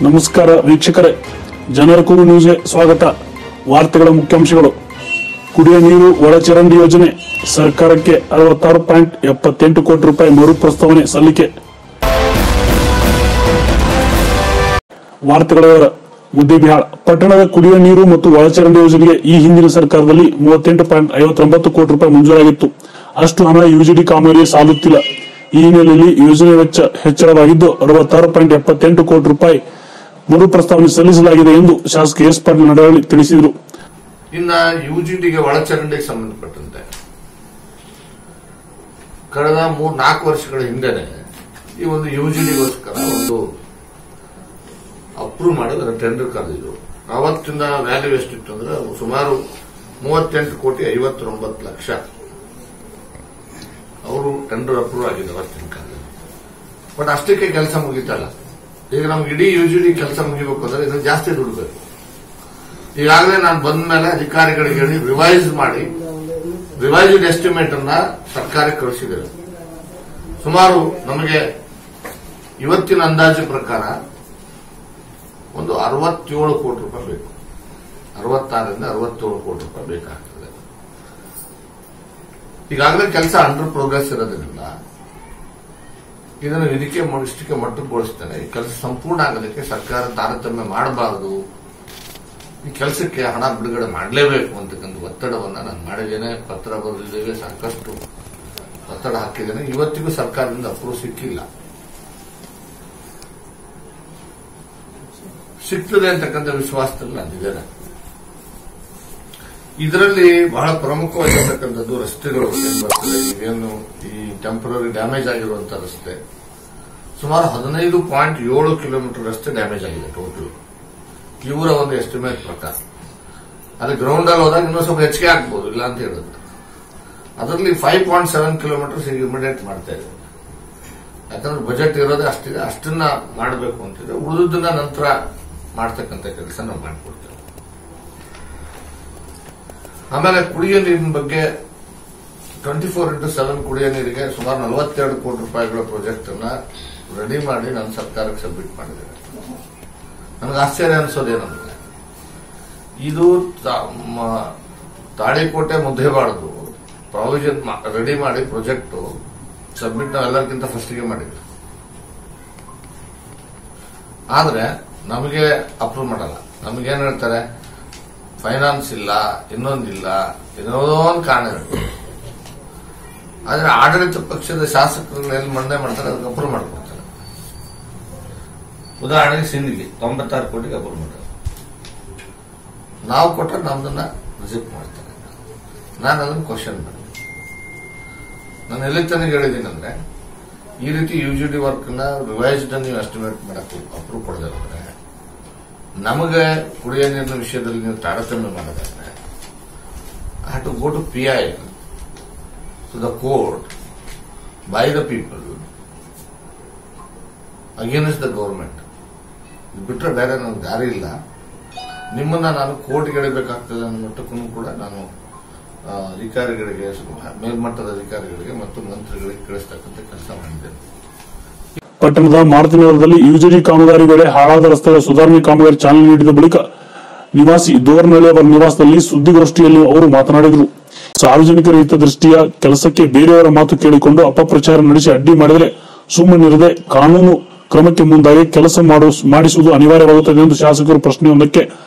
ನಮಸ್ಕಾರ ವೀಕ್ಷಕರೇ, ಜನರ ಕೂಗು ನ್ಯೂಸ್ಗೆ ಸ್ವಾಗತ. ವಾರ್ತೆಗಳ ಮುಖ್ಯಾಂಶಗಳು. ಕುಡಿಯುವ ನೀರು ಒಳಚರಂಡಿ ಯೋಜನೆ ಸರ್ಕಾರಕ್ಕೆ 66.78 ಕೋಟಿ ರೂಪಾಯಿ ಮರು ಪ್ರಸ್ತಾವನೆ ಸಲ್ಲಿಕೆ. ವಾರ್ತೆಗಳ ವಿವರ. ಮುದ್ದೇಬಿಹಾಳ ಪಟ್ಟಣದ ಕುಡಿಯುವ ನೀರು ಮತ್ತು ಒಳಚರಂಡಿ ಯೋಜನೆಗೆ ಈ ಹಿಂದಿನ ಸರ್ಕಾರದಲ್ಲಿ 38.59 ಕೋಟಿ ರೂಪಾಯಿ ಮಂಜೂರಾಗಿತ್ತು. ಅಷ್ಟು ಹಣ ಯುಜಿಡಿ ಕಾಮಗಾರಿಗೆ ಸಾಲುತ್ತಿಲ್ಲ. ಈ ಹಿನ್ನೆಲೆಯಲ್ಲಿ ಯೋಜನೆ ವೆಚ್ಚ ಹೆಚ್ಚಳವಾಗಿದ್ದು 66.78 ಕೋಟಿ ರೂಪಾಯಿ ಮರು ಪ್ರಸ್ತಾವನೆ ಸಲ್ಲಿಸಲಾಗಿದೆ ಎಂದು ಶಾಸಕ ಎಸ್ ಪಾಟೀಲ್ ನಡವಳ್ಳಿ ತಿಳಿಸಿದರು. ಇನ್ನ ಯುಜಿಡಿಗೆ ಒಳಚರಂಡಿಗೆ ಸಂಬಂಧಪಟ್ಟಂತೆ ಕಳೆದ 3-4 ವರ್ಷಗಳ ಹಿಂದೆನೆ ಈ ಒಂದು ಯುಜಿಡಿಗೋಸ್ಕರ ಒಂದು ಅಪ್ರೂವ್ ಮಾಡಿದ್ರೆ ಟೆಂಡರ್ ಕರೆದಿದ್ರು. ಅವತ್ತಿಂದ ವ್ಯಾಲ್ಯೂ ಎಷ್ಟಿತ್ತು ಅಂದ್ರೆ ಸುಮಾರು 38,59,00,000 ಅವರು ಟೆಂಡರ್ ಅಪ್ರೂವ್ ಆಗಿದೆ ಅವತ್ತಿನ ಕಾಲದಲ್ಲಿ. ಬಟ್ ಅಷ್ಟಕ್ಕೆ ಕೆಲಸ ಮುಗಿತಲ್ಲ. ಈಗ ನಮ್ಗೆ ಇಡೀ ಯುಜಿಡಿ ಕೆಲಸ ಮುಗಿಬೇಕು ಅಂದ್ರೆ ಇದನ್ನು ಜಾಸ್ತಿ ದುಡ್ಡು ಬೇಕು. ಈಗಾಗಲೇ ನಾನು ಬಂದ ಮೇಲೆ ಅಧಿಕಾರಿಗಳಿಗೆ ಹೇಳಿ ರಿವೈಸ್ಡ್ ಎಸ್ಟಿಮೇಟ್ ಅನ್ನ ಸರ್ಕಾರಕ್ಕೆ ಕಳಿಸಿದರು. ಸುಮಾರು ನಮಗೆ ಇವತ್ತಿನ ಅಂದಾಜು ಪ್ರಕಾರ ಒಂದು 67 ಕೋಟಿ ರೂಪಾಯಿ ಬೇಕು. 66ರಿಂದ 67 ಕೋಟಿ ರೂಪಾಯಿ ಬೇಕಾಗ್ತದೆ. ಈಗಾಗಲೇ ಕೆಲಸ ಅಂಡರ್ ಪ್ರೋಗ್ರೆಸ್ ಇರೋದ್ರಿಂದ ಇದನ್ನು ಇಷ್ಟಕ್ಕೆ ಮಟ್ಟಗೊಳಿಸ್ತೇನೆ. ಈ ಕೆಲಸ ಸಂಪೂರ್ಣ ಆಗೋದಕ್ಕೆ ಸರ್ಕಾರ ತಾರತಮ್ಯ ಮಾಡಬಾರದು, ಈ ಕೆಲಸಕ್ಕೆ ಹಣ ಬಿಡುಗಡೆ ಮಾಡಲೇಬೇಕು ಅಂತಕ್ಕಂಥ ಒತ್ತಡವನ್ನು ನಾನು ಮಾಡಿದ್ದೇನೆ. ಪತ್ರ ಬರೆದಿದ್ದೇವೆ, ಸಾಕಷ್ಟು ಒತ್ತಡ ಹಾಕಿದ್ದೇನೆ. ಇವತ್ತಿಗೂ ಸರ್ಕಾರದಿಂದ ಅಪ್ರೂವ್ ಸಿಕ್ಕಿಲ್ಲ. ಸಿಗ್ತದೆ ಅಂತಕ್ಕಂಥ ವಿಶ್ವಾಸದಲ್ಲಿ ನಾನಿದ್ದೇನೆ. ಇದರಲ್ಲಿ ಬಹಳ ಪ್ರಮುಖವಾಗಿರತಕ್ಕಂಥದ್ದು ರಸ್ತೆಗಳು ಏನು ಈ ಟೆಂಪರರಿ ಡ್ಯಾಮೇಜ್ ಆಗಿರುವಂತಹ ರಸ್ತೆ. ಸುಮಾರು 15.7 ಕಿಲೋಮೀಟರ್ ರಸ್ತೆ ಡ್ಯಾಮೇಜ್ ಆಗಿದೆ ಟೋಟಲ್, ಇವರ ಒಂದು ಎಸ್ಟಿಮೇಟ್ ಪ್ರಕಾರ. ಅದು ಗ್ರೌಂಡ್ ಅಲ್ಲಿ ಹೋದಾಗ ಇನ್ನೂ ಸ್ವಲ್ಪ ಹೆಚ್ಚಿಗೆ ಆಗ್ಬಹುದು, ಇಲ್ಲ ಅಂತ ಹೇಳುತ್ತೆ. ಅದರಲ್ಲಿ 5.7 ಕಿಲೋಮೀಟರ್ಸ್ ಈಗ ಇಮಿಡಿಯೇಟ್ ಮಾಡ್ತಾ ಇದೆ. ಯಾಕಂದ್ರೆ ಬಜೆಟ್ ಇರೋದೇ ಅಷ್ಟಿದೆ, ಅಷ್ಟನ್ನ ಮಾಡಬೇಕು ಅಂತಿದೆ. ಉಳಿದನ್ನ ನಂತರ ಮಾಡ್ತಕ್ಕಂಥ ಕೆಲಸ ನಾವು ಮಾಡಿಕೊಡ್ತೇವೆ. ಆಮೇಲೆ ಕುಡಿಯೋ ನೀರಿನ ಬಗ್ಗೆ 24x7 ಕುಡಿಯೋ ನೀರಿಗೆ ಸುಮಾರು 42 ಕೋಟಿ ರೂಪಾಯಿಗಳ ಪ್ರಾಜೆಕ್ಟ್ ಅನ್ನ ರೆಡಿ ಮಾಡಿ ನಾನು ಸರ್ಕಾರಕ್ಕೆ ಸಬ್ಮಿಟ್ ಮಾಡಿದ್ದೇನೆ. ನನಗೆ ಆಶ್ಚರ್ಯ ಅನಿಸೋದೇನಂದ್ರೆ ಇದು ತಾಳಿಕೋಟೆ ಮುದ್ದೇಬಾಳದು ಪ್ರಾವಿಷನ್ ರೆಡಿ ಮಾಡಿ ಪ್ರಾಜೆಕ್ಟ್ ಸಬ್ಮಿಟ್ ನಾವು ಎಲ್ಲರಿಗಿಂತ ಫಸ್ಟ್ಗೆ ಮಾಡಿದ್ವಿ. ಆದ್ರೆ ನಮಗೆ ಅಪ್ರೂವ್ ಮಾಡಲ್ಲ. ನಮಗೇನ್ ಹೇಳ್ತಾರೆ, ಫೈನಾನ್ಸ್ ಇಲ್ಲ, ಇನ್ನೊಂದಿಲ್ಲ, ಏನೋ ಒಂದು ಕಾರಣ ಇರುತ್ತೆ. ಆದ್ರೆ ಆಡಳಿತ ಪಕ್ಷದ ಶಾಸಕರು ಎಲ್ಲಿ ಮಂಡನೆ ಮಾಡ್ತಾರೆ ಅದಕ್ಕೆ ಅಪ್ರೂವ್ ಮಾಡ್ಕೊಡ್ತಾರೆ. ಉದಾಹರಣೆಗೆ ಸಿಂಧಿಗೆ 96 ಕೋಟಿಗೆ ಅಪ್ರೂವ್ ಮಾಡ್ತಾರೆ. ನಾವು ಕೊಟ್ಟರೆ ನಮ್ದನ್ನ ರಿಜೆಕ್ಟ್ ಮಾಡ್ತಾರೆ. ನಾನು ಅದನ್ನು ಕ್ವಶನ್ ಮಾಡಿ ನಾನು ಎಲ್ಲಿ ತನಕ ಹೇಳಿದ್ದೀನಿ ಅಂದ್ರೆ, ಈ ರೀತಿ ಯುಜಿಡಿ ವರ್ಕ್ ನ ರಿವೈಸ್ಡ್ ನೀವು ಎಸ್ಟಿಮೇಟ್ ಮಾಡಕ್ಕೆ ಅಪ್ರೂವ್ ಕೊಡೋದಾದ್ರೆ, ನಮಗೆ ಕುಡಿಯೋ ನೀರಿನ ವಿಷಯದಲ್ಲಿ ನೀವು ತಾರತಮ್ಯ ಮಾಡೋದಾದ್ರೆ, I have to go to PI, to the court, by the people, against the government. ಬಿಟ್ಟರೆ ಬೇರೆ ನನಗೆ ದಾರಿ ಇಲ್ಲ. ನಿಮ್ಮನ್ನ ನಾನು ಕೋರ್ಟ್ಗೆ ಎಳಿಬೇಕಾಗ್ತದೆ ಅನ್ನೋ ಮಟ್ಟಕ್ಕೂ ಕೂಡ ನಾನು ಅಧಿಕಾರಿಗಳಿಗೆ, ಮೇಲ್ಮಟ್ಟದ ಅಧಿಕಾರಿಗಳಿಗೆ ಮತ್ತು ಮಂತ್ರಿಗಳಿಗೆ ಕಳಿಸ್ತಕ್ಕಂಥ ಕೆಲಸ ಮಾಡಿದ್ದೇನೆ. ಪಟ್ಟಣದ ಮಾರುತಿನಗರದಲ್ಲಿ ಯುಜಿಡಿ ಕಾಮಗಾರಿ ವೇಳೆ ಹಾಳಾದ ರಸ್ತೆಗಳ ಸುಧಾರಣೆ ಕಾಮಗಾರಿ ಚಾಲನೆ ನೀಡಿದ ಬಳಿಕ ನಿವಾಸಿ ದೋರ್ನಳ್ಳಿ ಅವರ ನಿವಾಸದಲ್ಲಿ ಸುದ್ದಿಗೋಷ್ಠಿಯಲ್ಲಿ ಅವರು ಮಾತನಾಡಿದರು. ಸಾರ್ವಜನಿಕರ ಹಿತದೃಷ್ಟಿಯ ಕೆಲಸಕ್ಕೆ ಬೇರೆಯವರ ಮಾತು ಕೇಳಿಕೊಂಡು ಅಪಪ್ರಚಾರ ನಡೆಸಿ ಅಡ್ಡಿ ಮಾಡಿದರೆ ಸುಮ್ಮನಿರದೆ ಕಾನೂನು ಕ್ರಮಕ್ಕೆ ಮುಂದಾಗಿ ಕೆಲಸ ಮಾಡಿಸುವುದು ಅನಿವಾರ್ಯವಾಗುತ್ತದೆ ಎಂದು ಶಾಸಕರು ಪ್ರಶ್ನೆಯೊಂದಕ್ಕೆ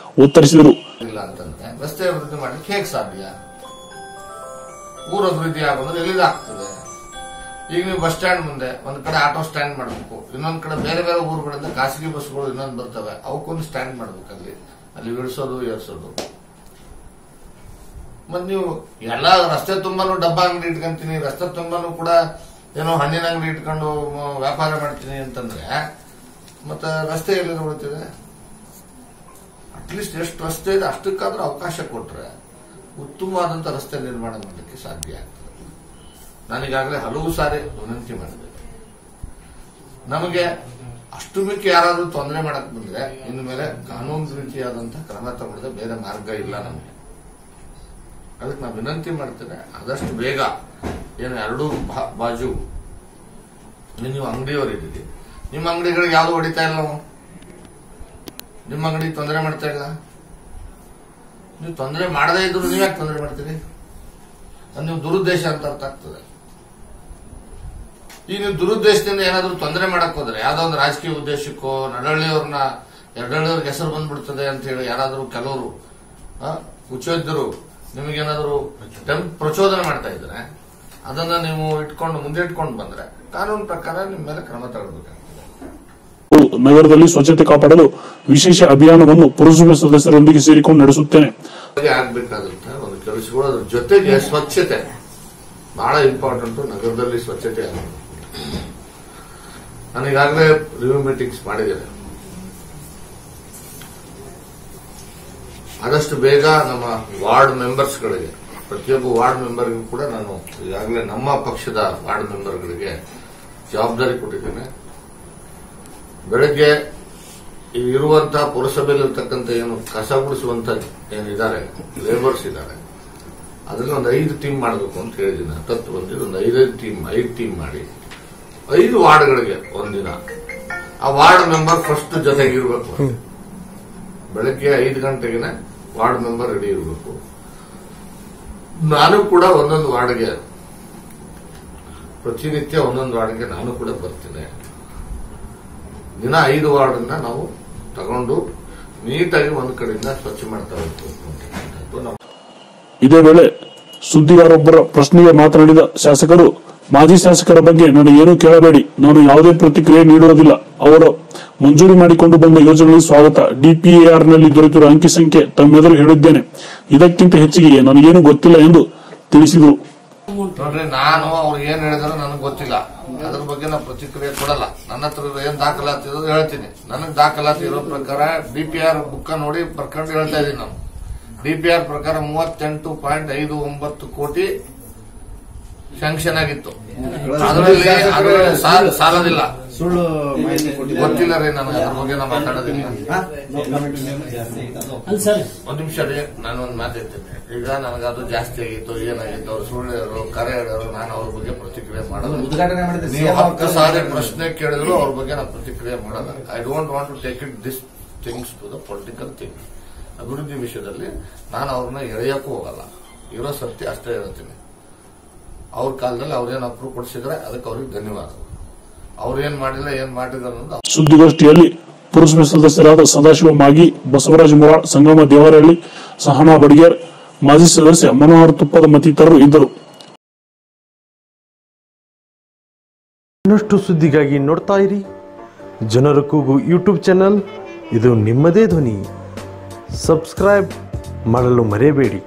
ಉತ್ತರಿಸಿದರು. ಇಲ್ಲ ಅಂತಂದ್ರೆ ರಸ್ತೆ ಅಭಿವೃದ್ಧಿ ಮಾಡಲಿಕ್ಕೆ ಹೇಗೆ ಸಾಧ್ಯ? ಊರ ಅಭಿವೃದ್ಧಿ ಆಗೋದ್ರೆ ಎಲ್ಲಿದಾಗ್ತದೆ? ಈಗ ನೀವು ಬಸ್ ಸ್ಟ್ಯಾಂಡ್ ಮುಂದೆ ಒಂದ್ ಕಡೆ ಆಟೋ ಸ್ಟ್ಯಾಂಡ್ ಮಾಡಬೇಕು, ಇನ್ನೊಂದ್ ಕಡೆ ಬೇರೆ ಬೇರೆ ಊರುಗಳಿಂದ ಖಾಸಗಿ ಬಸ್ಗಳು ಇನ್ನೊಂದು ಬರ್ತವೆ, ಅವಕ್ಕೊಂದು ಸ್ಟ್ಯಾಂಡ್ ಮಾಡ್ಬೇಕು. ಅಲ್ಲಿ ಇಳಿಸೋದು ಏರ್ಸೋದು. ಮತ್ ನೀವು ಎಲ್ಲ ರಸ್ತೆ ತುಂಬಾನು ಡಬ್ಬ ಅಂಗಡಿ ಇಟ್ಕೊಂತೀನಿ, ರಸ್ತೆ ತುಂಬಾನು ಕೂಡ ಏನೋ ಹಣ್ಣಿನ ಅಂಗಡಿ ಇಟ್ಕೊಂಡು ವ್ಯಾಪಾರ ಮಾಡ್ತೀನಿ ಅಂತಂದ್ರೆ ಮತ್ತೆ ರಸ್ತೆ ಎಲ್ಲಿ ಉಳಿತಿದೆ? ಅಟ್ಲೀಸ್ಟ್ ಎಷ್ಟು ರಸ್ತೆ ಇದೆ ಅಷ್ಟಕ್ಕಾದ್ರೂ ಅವಕಾಶ ಕೊಟ್ರೆ ಉತ್ತಮವಾದಂತ ರಸ್ತೆ ನಿರ್ಮಾಣ ಮಾಡಲಿಕ್ಕೆ ಸಾಧ್ಯ ಆಗ್ತದೆ. ನಾನೀಗಾಗಲೇ ಹಲವು ಸಾರಿ ವಿನಂತಿ ಮಾಡಿದೆ. ನಮಗೆ ಅಷ್ಟು ಮಿಕ್ಕಿ ಯಾರಾದ್ರೂ ತೊಂದರೆ ಮಾಡಕ್ ಬಂದ್ರೆ ಇನ್ನು ಮೇಲೆ ಕಾನೂನು ರೀತಿಯಾದಂತಹ ಕ್ರಮ ತಗೊಳ್ಳದೆ ಬೇರೆ ಮಾರ್ಗ ಇಲ್ಲ ನಮಗೆ. ಅದಕ್ಕೆ ನಾವು ವಿನಂತಿ ಮಾಡ್ತೇನೆ, ಆದಷ್ಟು ಬೇಗ ಏನು ಎರಡೂ ಬಾಜು ನೀವು ಅಂಗಡಿಯವರಿದ್ದೀರಿ, ನಿಮ್ಮ ಅಂಗಡಿಗಳಿಗೆ ಯಾವ್ದು ಹೊಡಿತಾ ಇಲ್ಲ ನಾವು. ನಿಮ್ಮ ಅಂಗಡಿಗೆ ತೊಂದರೆ ಮಾಡ್ತಾ ಇಲ್ಲ. ನೀವು ತೊಂದರೆ ಮಾಡದೇ ಇದ್ರು ನೀವ್ಯಾಕೆ ತೊಂದರೆ ಮಾಡ್ತೀರಿ? ನೀವು ದುರುದ್ದೇಶ ಅಂತ ಅರ್ಥ ಆಗ್ತದೆ. ಈಗ ನೀವು ದುರುದ್ದೇಶದಿಂದ ಏನಾದ್ರು ತೊಂದರೆ ಮಾಡಕ್ ಹೋದ್ರೆ, ಯಾವ್ದೋ ಒಂದು ರಾಜಕೀಯ ಉದ್ದೇಶಕ್ಕೋ ಎರಡಳ್ಳಿಯವ್ರಿಗೆ ಹೆಸರು ಬಂದ್ಬಿಡ್ತದೆ ಅಂತ ಹೇಳಿ ಯಾರಾದ್ರೂ ಕೆಲವರು ಕುಚೋದ್ಯರು ನಿಮಗೇನಾದ್ರು ಪ್ರಚೋದನೆ ಮಾಡ್ತಾ ಇದ್ರೆ ಅದನ್ನ ನೀವು ಮುಂದೆ ಇಟ್ಕೊಂಡು ಬಂದ್ರೆ ಕಾನೂನು ಪ್ರಕಾರ ನಿಮ್ಮ ಮೇಲೆ ಕ್ರಮ ತಗೊಳ್ಬೇಕಾಗ್ತದೆ. ನಗರದಲ್ಲಿ ಸ್ವಚ್ಛತೆ ಕಾಪಾಡಲು ವಿಶೇಷ ಅಭಿಯಾನವನ್ನು ಪುರಸಭೆ ಸದಸ್ಯರೊಂದಿಗೆ ಸೇರಿಕೊಂಡು ನಡೆಸುತ್ತೇನೆ. ಆಗ್ಬೇಕಾದಂತ ಒಂದು ಕೆಲಸಗಳು, ಅದ್ರ ಜೊತೆಗೆ ಸ್ವಚ್ಛತೆ ಬಹಳ ಇಂಪಾರ್ಟೆಂಟ್. ನಗರದಲ್ಲಿ ಸ್ವಚ್ಛತೆ ಆಗೋದು. ನಾನು ಈಗಾಗಲೇ ರಿವ್ಯೂ ಮೀಟಿಂಗ್ಸ್ ಮಾಡಿದ್ದೇನೆ. ಆದಷ್ಟು ಬೇಗ ನಮ್ಮ ವಾರ್ಡ್ ಮೆಂಬರ್ಸ್ಗಳಿಗೆ, ಪ್ರತಿಯೊಬ್ಬ ವಾರ್ಡ್ ಮೆಂಬರ್ಗೂ ಕೂಡ ನಾನು ಈಗಾಗಲೇ ನಮ್ಮ ಪಕ್ಷದ ವಾರ್ಡ್ ಮೆಂಬರ್ಗಳಿಗೆ ಜವಾಬ್ದಾರಿ ಕೊಟ್ಟಿದ್ದೇನೆ. ಬೆಳಗ್ಗೆ ಇರುವಂತಹ ಪುರಸಭೆಯಲ್ಲಿರ್ತಕ್ಕಂಥ ಏನು ಕಸ ಗುಡಿಸುವಂತ ಏನಿದ್ದಾರೆ ಲೇಬರ್ಸ್ ಇದ್ದಾರೆ, ಅದರಲ್ಲಿ ಒಂದು 5 ಟೀಮ್ ಮಾಡಬೇಕು ಅಂತ ಹೇಳಿದ್ದೀನಿ. 10 ಬಂದಿದ್ದು ಒಂದು 5 ಟೀಮ್ ಮಾಡಿ 5 ವಾರ್ಡ್ಗಳಿಗೆ ಒಂದಿನ ಆ ವಾರ್ಡ್ ಮೆಂಬರ್ ಫಸ್ಟ್ ಜೊತೆಗೆ ಇರಬೇಕು. ಬೆಳಗ್ಗೆ 5 ಗಂಟೆಗೆ ವಾರ್ಡ್ ಮೆಂಬರ್ ರೆಡಿ ಇರಬೇಕು. ನಾನು ಕೂಡ ಒಂದೊಂದು ವಾರ್ಡ್ಗೆ ಪ್ರತಿನಿತ್ಯ ಒಂದೊಂದು ವಾರ್ಡ್ಗೆ ನಾನು ಕೂಡ ಬರ್ತೀನಿ. ದಿನ 5 ವಾರ್ಡನ್ನ ನಾವು ತಗೊಂಡು ನೀಟಾಗಿ ಒಂದು ಕಡೆಯಿಂದ ಸ್ವಚ್ಛ ಮಾಡ್ತಾ ಹೋಗ್ತೀವಿ. ಇದೇ ವೇಳೆ ಸುದ್ದಿಗಾರೊಬ್ಬರ ಪ್ರಶ್ನೆಗೆ ಮಾತನಾಡಿದ ಶಾಸಕರು, ಮಾಜಿ ಶಾಸಕರ ಬಗ್ಗೆ ನನಗೇನೂ ಕೇಳಬೇಡಿ, ನಾನು ಯಾವುದೇ ಪ್ರತಿಕ್ರಿಯೆ ನೀಡುವುದಿಲ್ಲ. ಅವರು ಮಂಜೂರಿ ಮಾಡಿಕೊಂಡು ಬಂದ ಯೋಜನೆಗಳಿಗೆ ಸ್ವಾಗತ. ಡಿಪಿಆರ್ ನಲ್ಲಿ ದೊರೆತಿರುವ ಅಂಕಿ ಸಂಖ್ಯೆ ತಮ್ಮೆದುರು ಹೇಳಿದ್ದೇನೆ. ಇದಕ್ಕಿಂತ ಹೆಚ್ಚಿಗೆ ನನಗೇನು ಗೊತ್ತಿಲ್ಲ ಎಂದು ತಿಳಿಸಿದರು. ನೋಡ್ರಿ, ನಾನು ಅವ್ರು ಏನ್ ಹೇಳಿದಾರೋ ನನಗೆ ಗೊತ್ತಿಲ್ಲ. ಅದ್ರ ಬಗ್ಗೆ ನಾನು ಪ್ರತಿಕ್ರಿಯೆ ಕೊಡಲ್ಲ. ನನ್ನ ಹತ್ರ ಏನ್ ದಾಖಲಾತಿ ಇರೋದು ಹೇಳ್ತೀನಿ. ನನಗೆ ದಾಖಲಾತಿ ಇರೋ ಪ್ರಕಾರ ಡಿಪಿಆರ್ ಬುಕ್ ನೋಡಿ ಬರ್ಕೊಂಡು ಹೇಳ್ತಾ ಇದೀನಿ. ನಾನು ಡಿಪಿಆರ್ ಪ್ರಕಾರ 38.59 ಕೋಟಿ ಸ್ಯಾಂಕ್ಷನ್ ಆಗಿತ್ತು. ಅದರಲ್ಲಿ ಸಾಲದಿಲ್ಲ. ಸುಳ್ಳು ಮಾಹಿತಿ ಗೊತ್ತಿಲ್ಲ ರೀ ನನಗೆ, ಅದ್ರ ಬಗ್ಗೆ ನಾನು ಮಾತಾಡೋದಿಲ್ಲ. ಒಂದ್ ನಿಮಿಷ ರೀ, ನಾನು ಒಂದು ಮಾತಾಡ್ತೇನೆ. ಈಗ ನನಗೆ ಅದು ಜಾಸ್ತಿ ಆಗಿತ್ತು, ಏನಾಗಿತ್ತು, ಅವ್ರು ಸುಳ್ಳು ಹೇಳೋರು, ಕರೆ ಹೇಳೋರು, ನಾನು ಅವ್ರ ಬಗ್ಗೆ ಪ್ರತಿಕ್ರಿಯೆ ಮಾಡೋದು. ನೀವು 10 ಸಾವಿರ ಪ್ರಶ್ನೆ ಕೇಳಿದ್ರು ಅವ್ರ ಬಗ್ಗೆ ನಾನು ಪ್ರತಿಕ್ರಿಯೆ ಮಾಡೋದು. I don't want to take it this things to the political thing. ಅಭಿವೃದ್ಧಿ ವಿಷಯದಲ್ಲಿ ನಾನು ಅವ್ರನ್ನ ಎಳೆಯಕ್ಕೂ ಹೋಗಲ್ಲ. ಇರೋ ಸತ್ಯ ಅಷ್ಟೇ ಹೇಳ್ತೀನಿ. ಅವ್ರ ಕಾಲದಲ್ಲಿ ಅವ್ರೇನು ಅಪ್ರೂವ್ ಕೊಡಿಸಿದ್ರೆ ಅದಕ್ಕೆ ಅವ್ರಿಗೆ ಧನ್ಯವಾದ. ಅವ್ರೇನ್ ಮಾಡಿಲ್ಲ, ಏನ್ ಮಾಡಿದ್ರು ಅನ್ನೋದು. ಸುದ್ದಿಗೋಷ್ಠಿಯಲ್ಲಿ ಪುರಸಭೆ ಸದಸ್ಯರಾದ ಸದಾಶಿವ ಮಾಗಿ, ಬಸವರಾಜ ಮುರಾಳ್, ಸಂಗಮ ದೇವರಹಳ್ಳಿ, ಸಹನಾ ಬಡಿಗೇರ್, ಮಾಜಿ ಸದಸ್ಯ ಮನೋಹರ್ ತುಪ್ಪದ ಮತ್ತಿತರರು ಇದ್ದರು. ಇನ್ನಷ್ಟು ಸುದ್ದಿಗಾಗಿ ನೋಡ್ತಾ ಇರಿ ಜನರ ಕೂಗು ಯೂಟ್ಯೂಬ್ ಚಾನಲ್. ಇದು ನಿಮ್ಮದೇ ಧ್ವನಿ. ಸಬ್ಸ್ಕ್ರೈಬ್ ಮಾಡಲು ಮರೆಯಬೇಡಿ.